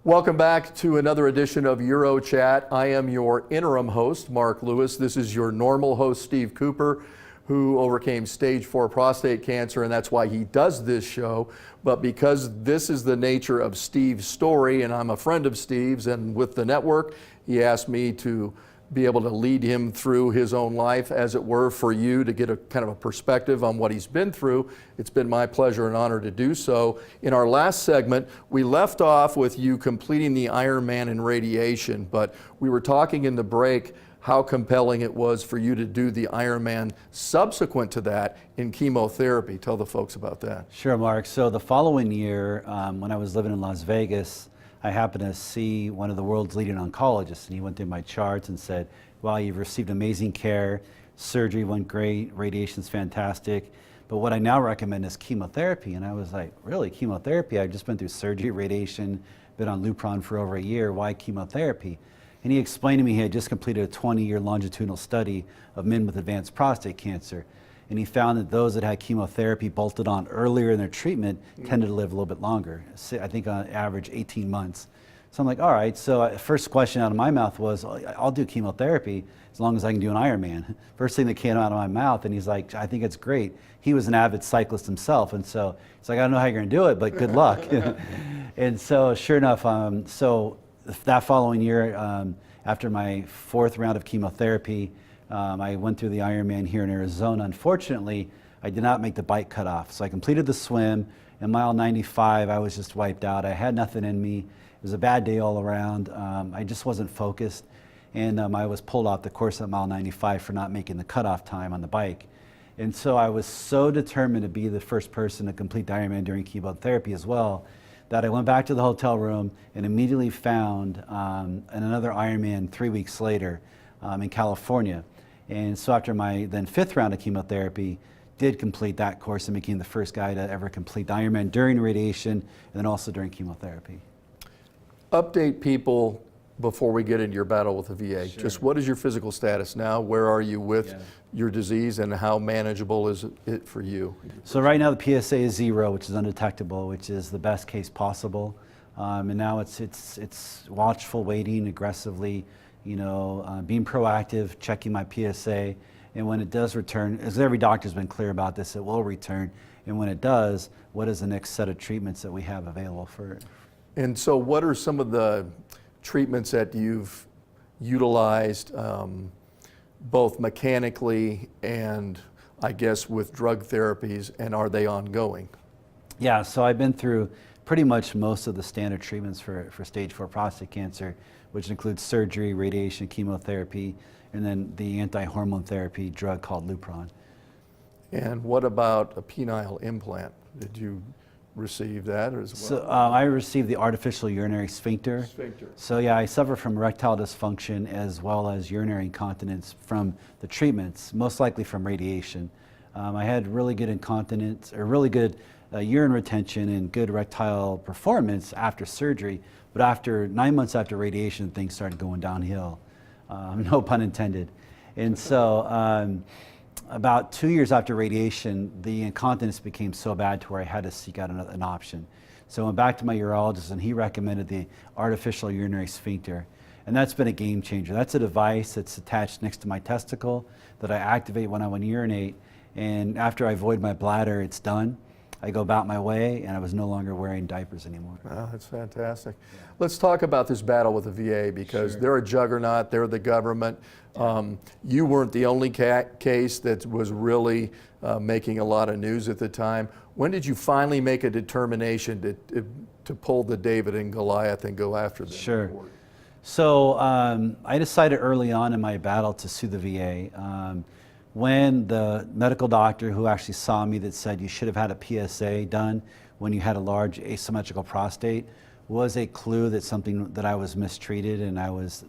Welcome back to another edition of UroChat. I am your interim host, Mark Lewis. This is your normal host, Steve Cooper, who overcame stage 4 prostate cancer, and that's why he does this show. But because this is the nature of Steve's story, and I'm a friend of Steve's, and with the network, he asked me to be able to lead him through his own life, as it were, for you to get a kind of a perspective on what he's been through. It's been my pleasure and honor to do so. In our last segment, we left off with you completing the Ironman in radiation, but we were talking in the break how compelling it was for you to do the Ironman subsequent to that in chemotherapy. Tell the folks about that. Sure, Mark. So the following year, when I was living in Las Vegas, I happened to see one of the world's leading oncologists, and he went through my charts and said, "Wow, you've received amazing care, surgery went great, radiation's fantastic, but what I now recommend is chemotherapy." And I was like, "Really, chemotherapy? I've just been through surgery, radiation, been on Lupron for over a year, why chemotherapy?" And he explained to me he had just completed a 20-year longitudinal study of men with advanced prostate cancer. And he found that those that had chemotherapy bolted on earlier in their treatment tended to live a little bit longer, I think on average 18 months. So I'm like, all right, so first question out of my mouth was, I'll do chemotherapy as long as I can do an Ironman. First thing that came out of my mouth, and he's like, I think it's great. He was an avid cyclist himself, and so he's like, I don't know how you're gonna do it, but good luck. And so sure enough, so that following year, after my 4th round of chemotherapy, I went through the Ironman here in Arizona. Unfortunately, I did not make the bike cutoff. So I completed the swim. In mile 95, I was just wiped out. I had nothing in me. It was a bad day all around. I just wasn't focused. And I was pulled off the course at mile 95 for not making the cutoff time on the bike. And so I was so determined to be the first person to complete the Ironman during chemotherapy as well, that I went back to the hotel room and immediately found another Ironman 3 weeks later in California. And so after my then 5th round of chemotherapy, did complete that course and became the first guy to ever complete the Ironman during radiation and then also during chemotherapy. Update people before we get into your battle with the VA. Sure. Just what is your physical status now? Where are you with your disease, and how manageable is it for you? So right now the PSA is 0, which is undetectable, which is the best case possible. And now it's watchful, waiting aggressively, being proactive, checking my PSA, and when it does return, as every doctor's been clear about this, it will return, and when it does, what is the next set of treatments that we have available for it? And so what are some of the treatments that you've utilized, both mechanically and I guess with drug therapies, and are they ongoing? Yeah, so I've been through pretty much most of the standard treatments for stage 4 prostate cancer, which includes surgery, radiation, chemotherapy, and then the anti-hormone therapy drug called Lupron. And what about a penile implant? Did you receive that as well? So I received the artificial urinary sphincter. So yeah, I suffer from erectile dysfunction as well as urinary incontinence from the treatments, most likely from radiation. I had really good incontinence, or really good urine retention and good erectile performance after surgery, but after 9 months after radiation, things started going downhill. No pun intended. And so about 2 years after radiation, the incontinence became so bad to where I had to seek out an option. So I went back to my urologist, and he recommended the artificial urinary sphincter. And that's been a game changer. That's a device that's attached next to my testicle that I activate when I want to urinate. And after I void my bladder, it's done. I go about my way, and I was no longer wearing diapers anymore. Wow, that's fantastic. Yeah. Let's talk about this battle with the VA, because they're a juggernaut, they're the government. You weren't the only case that was really making a lot of news at the time. When did you finally make a determination to pull the David and Goliath and go after them? Sure. So I decided early on in my battle to sue the VA. When the medical doctor who actually saw me that said you should have had a PSA done when you had a large asymmetrical prostate was a clue that something that I was mistreated and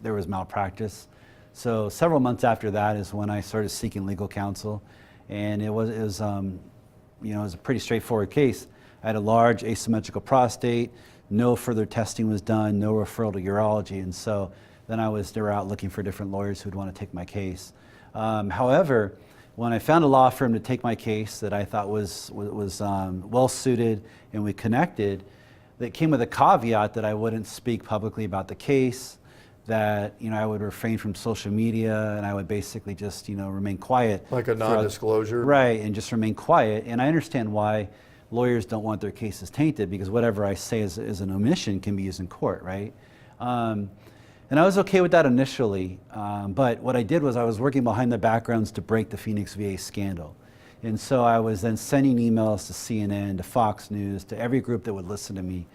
there was malpractice. So several months after that is when I started seeking legal counsel, and it was a pretty straightforward case. I had a large asymmetrical prostate, no further testing was done, no referral to urology, and so then they were out looking for different lawyers who'd want to take my case. However, when I found a law firm to take my case that I thought was well suited and we connected, that came with a caveat that I wouldn't speak publicly about the case, that I would refrain from social media, and I would basically just remain quiet. Like a non-disclosure? Right, and just remain quiet. And I understand why lawyers don't want their cases tainted, because whatever I say is an omission can be used in court, right? And I was okay with that initially, but what I did was I was working behind the backgrounds to break the Phoenix VA scandal. And so I was then sending emails to CNN, to Fox News, to every group that would listen to me.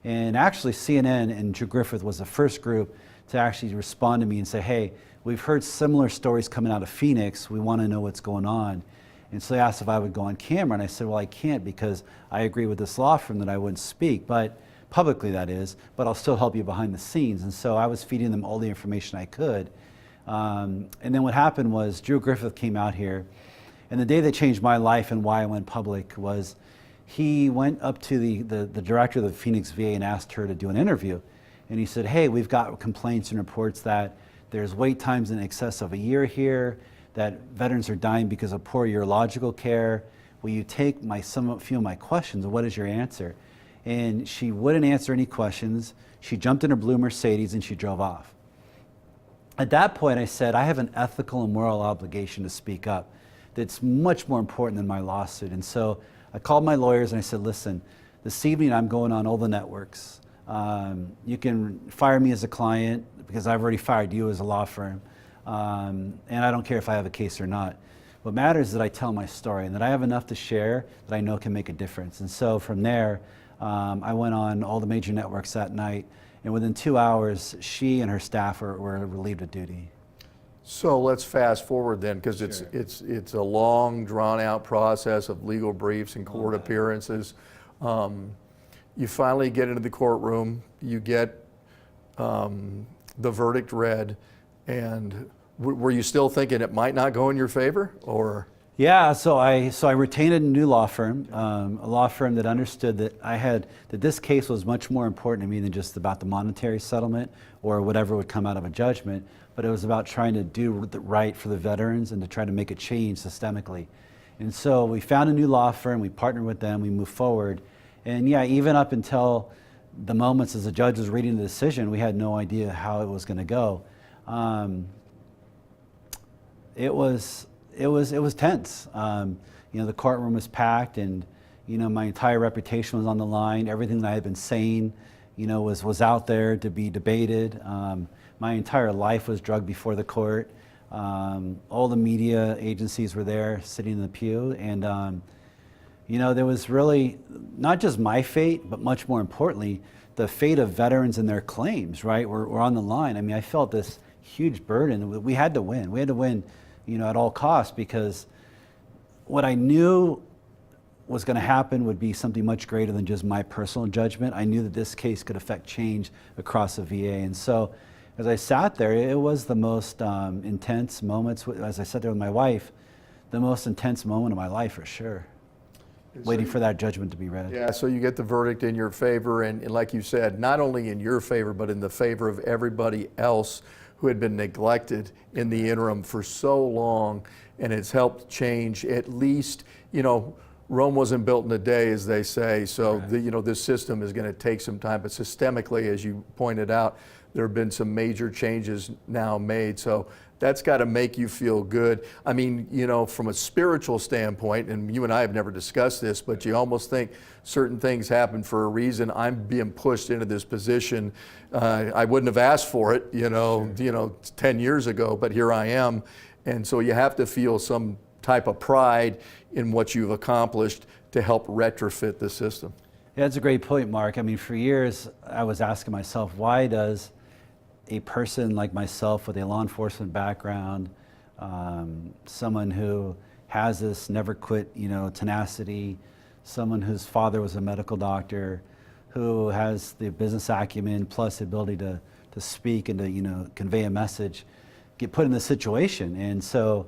And actually CNN and Drew Griffith was the first group to actually respond to me and say, hey, we've heard similar stories coming out of Phoenix. We want to know what's going on. And so they asked if I would go on camera, and I said, well, I can't, because I agree with this law firm that I wouldn't speak, but publicly that is, but I'll still help you behind the scenes. And so I was feeding them all the information I could. And then what happened was Drew Griffith came out here, and the day that changed my life and why I went public was he went up to the director of the Phoenix VA and asked her to do an interview. And he said, hey, we've got complaints and reports that there's wait times in excess of a year here, that veterans are dying because of poor urological care. Will you take a few of my questions? What is your answer? And she wouldn't answer any questions. She jumped in her blue Mercedes and she drove off. At that point, I said, I have an ethical and moral obligation to speak up that's much more important than my lawsuit. And so I called my lawyers and I said, listen, this evening I'm going on all the networks. You can fire me as a client because I've already fired you as a law firm. And I don't care if I have a case or not. What matters is that I tell my story and that I have enough to share that I know can make a difference. And so from there, I went on all the major networks that night, and within 2 hours, she and her staff were relieved of duty. So let's fast forward then, because it's a long, drawn-out process of legal briefs and court appearances. You finally get into the courtroom, you get the verdict read, and were you still thinking it might not go in your favor, or? Yeah, so I retained a new law firm, a law firm that understood that this case was much more important to me than just about the monetary settlement or whatever would come out of a judgment, but it was about trying to do the right for the veterans and to try to make a change systemically. And so we found a new law firm, we partnered with them, we moved forward, and yeah, even up until the moments as the judge was reading the decision, we had no idea how it was going to go. It was tense. The courtroom was packed, and my entire reputation was on the line. Everything that I had been saying, was out there to be debated. My entire life was drugged before the court. All the media agencies were there, sitting in the pew, and there was really not just my fate, but much more importantly, the fate of veterans and their claims. Right, were on the line. I mean, I felt this huge burden. We had to win. We had to win. At all costs, because what I knew was going to happen would be something much greater than just my personal judgment. I knew that this case could affect change across the VA. And so as I sat there, it was the most intense moments, as I sat there with my wife, the most intense moment of my life for sure, waiting for that judgment to be read. Yeah, so you get the verdict in your favor, and like you said, not only in your favor, but in the favor of everybody else who had been neglected in the interim for so long, and it's helped change at least, Rome wasn't built in a day, as they say, so this system is going to take some time, but systemically, as you pointed out, there have been some major changes now made, so that's got to make you feel good. I mean, from a spiritual standpoint, and you and I have never discussed this, but you almost think certain things happen for a reason. I'm being pushed into this position. I wouldn't have asked for it, 10 years ago, but here I am. And so you have to feel some type of pride in what you've accomplished to help retrofit the system. Yeah, that's a great point, Mark. I mean, for years, I was asking myself, why does a person like myself with a law enforcement background, someone who has this never quit, tenacity, someone whose father was a medical doctor, who has the business acumen plus the ability to speak and to convey a message, get put in this situation. And so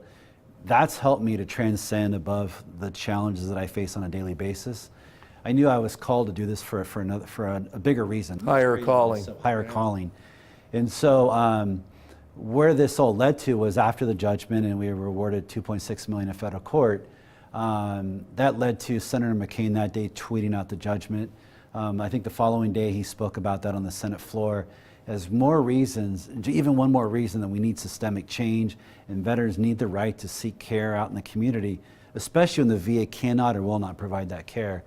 that's helped me to transcend above the challenges that I face on a daily basis. I knew I was called to do this for a bigger reason. Higher calling. Higher calling. And so where this all led to was after the judgment, and we were awarded $2.6 million in federal court, that led to Senator McCain that day tweeting out the judgment. I think the following day he spoke about that on the Senate floor as more reasons, even one more reason that we need systemic change and veterans need the right to seek care out in the community, especially when the VA cannot or will not provide that care.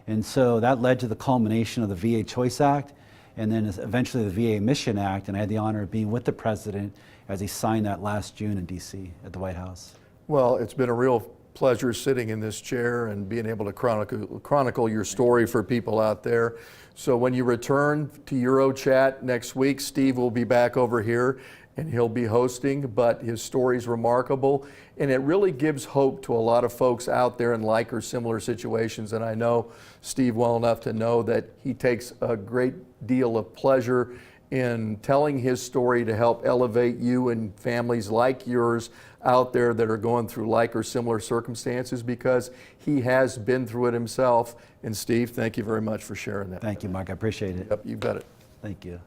And so that led to the culmination of the VA Choice Act and then eventually the VA Mission Act, and I had the honor of being with the president as he signed that last June in DC at the White House. Well, it's been a real pleasure sitting in this chair and being able to chronicle your story for people out there. So when you return to UroChat next week, Steve will be back over here and he'll be hosting, but his story's remarkable and it really gives hope to a lot of folks out there in like or similar situations. And I know Steve well enough to know that he takes a great deal of pleasure in telling his story to help elevate you and families like yours out there that are going through like or similar circumstances, because he has been through it himself. And Steve, thank you very much for sharing that. Thank you, Mark. I appreciate it. Yep, you got it. Thank you.